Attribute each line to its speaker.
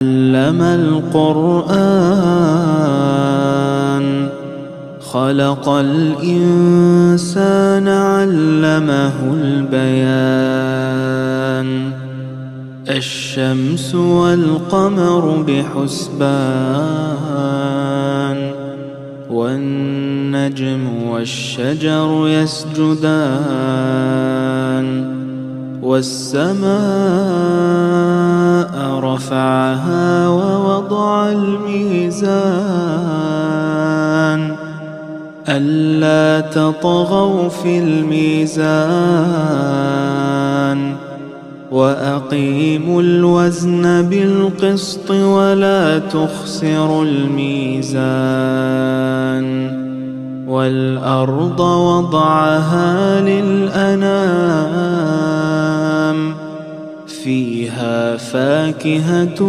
Speaker 1: علم القرآن خلق الإنسان علمه البيان الشمس والقمر بحسبان والنجم والشجر يسجدان والسماء رفعها ووضع الميزان ألا تطغوا في الميزان وأقيموا الوزن بالقسط ولا تخسروا الميزان والأرض وضعها للأنام فيها فاكهة